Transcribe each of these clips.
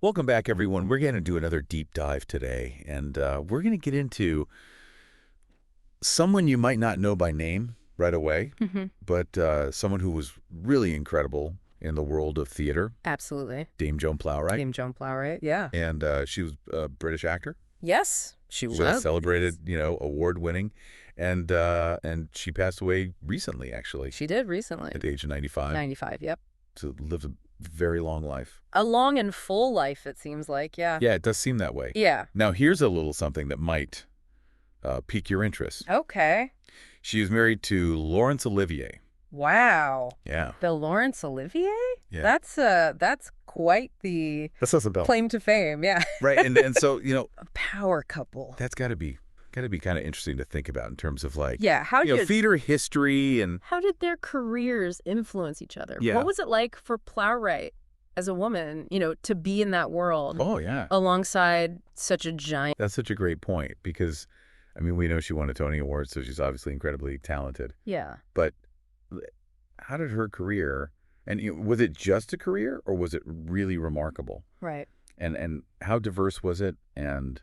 Welcome back, everyone. We're going to do another deep dive today, and we're going to get into someone you might not know by name right away, but someone who was really incredible in the world of theater, Absolutely. Dame Joan Plowright. Dame Joan Plowright, yeah. And she was a British actor. Yes, she She was was. celebrated, award-winning, and she passed away recently, actually, She did recently. at the age of 95. 95, yep. So lived a very long life. A long and full life, it seems like, yeah. Yeah, it does seem that way. Yeah. Now, here's a little something that might pique your interest. Okay. She was married to Laurence Olivier. Wow. Yeah. The Laurence Olivier? Yeah. That's quite the That says a bell. claim to fame, yeah. Right. And so, A power couple. that's got to be kind of interesting to think about in terms of like, Yeah, theater history and how did their careers influence each other? Yeah. What was it like for Plowright as a woman, to be in that world oh, yeah. alongside such a giant? That's such a great point because, I mean, we know she won a Tony Award, so she's obviously incredibly talented. Yeah. But how did her career, and was it just a career or was it really remarkable? Right. And how diverse was it? And,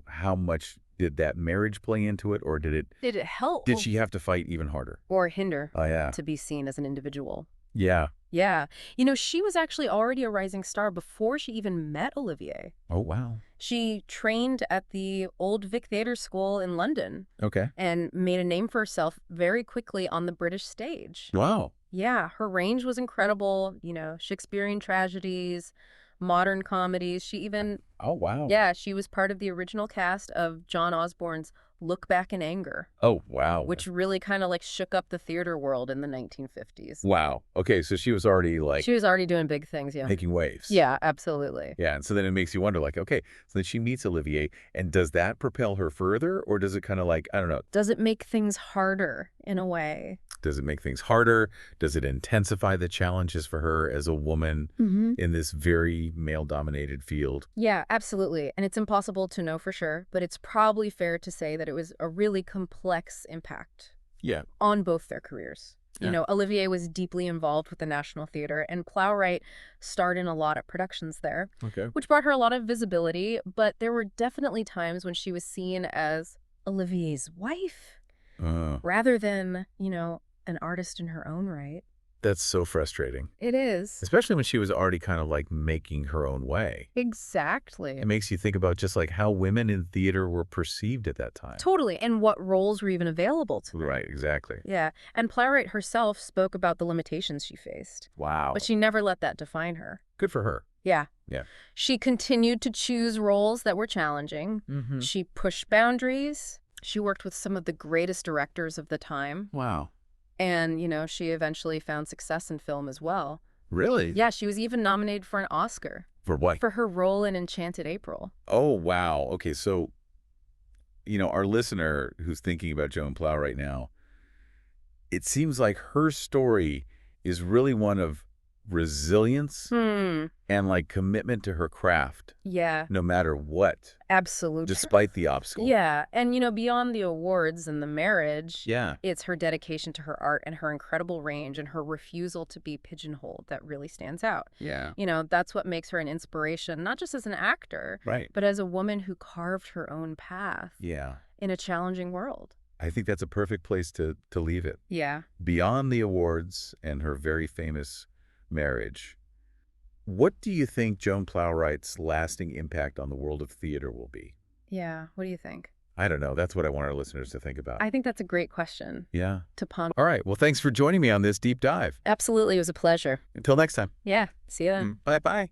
how much did that marriage play into it, or did Did it help? she have to fight even harder? Or hinder Oh, yeah. to be seen as an individual? Yeah. Yeah. She was actually already a rising star before she even met Olivier. Oh, wow. She trained at the Old Vic Theatre School in London Okay. and made a name for herself very quickly on the British stage. Wow. Yeah, her range was incredible, Shakespearean tragedies, modern comedies. She even, Oh, wow. yeah, she was part of the original cast of John Osborne's Look Back in Anger, Oh, wow. which really kind of like shook up the theater world in the 1950s. Wow. Okay, so she was already like She was already doing big things, yeah. making waves. Yeah, absolutely. Yeah, and so then it makes you wonder, like, okay, so then she meets Olivier, and does that propel her further, or does it kind of like, I don't know, Does it make things harder in a way? does it make things harder? Does it intensify the challenges for her as a woman in this very male-dominated field? Yeah, absolutely. And it's impossible to know for sure, but it's probably fair to say that it was a really complex impact Yeah. on both their careers. Yeah. Olivier was deeply involved with the National Theatre, and Plowright starred in a lot of productions there, Okay. which brought her a lot of visibility, but there were definitely times when she was seen as Olivier's wife rather than, an artist in her own right. That's so frustrating, It is. especially when she was already kind of like making her own way. Exactly. It makes you think about just like how women in theater were perceived at that time. Totally. And what roles were even available to them. Right, exactly. Yeah. And Plowright herself spoke about the limitations she faced, Wow. but she never let that define her. Good for her. Yeah. Yeah. She continued to choose roles that were challenging. She pushed boundaries. She worked with some of the greatest directors of the time. Wow. And, she eventually found success in film as well. Really? Yeah, she was even nominated for an Oscar For what? for her role in Enchanted April. Oh, wow. Okay, so, our listener who's thinking about Joan Plow right now, it seems like her story is really one of resilience and like commitment to her craft, Yeah, no matter what, absolutely. despite the obstacle. Yeah, and beyond the awards and the marriage, Yeah. it's her dedication to her art and her incredible range and her refusal to be pigeonholed that really stands out. Yeah. That's what makes her an inspiration, not just as an actor, Right. but as a woman who carved her own path Yeah. in a challenging world. I think that's a perfect place to leave it. Yeah. Beyond the awards and her very famous marriage, what do you think Joan Plowright's lasting impact on the world of theater will be? Yeah. What do you think? I don't know. That's what I want our listeners to think about. I think that's a great question Yeah. to ponder. All right. Well, thanks for joining me on this deep dive. Absolutely. It was a pleasure. Until next time. Yeah. See you then. Bye-bye.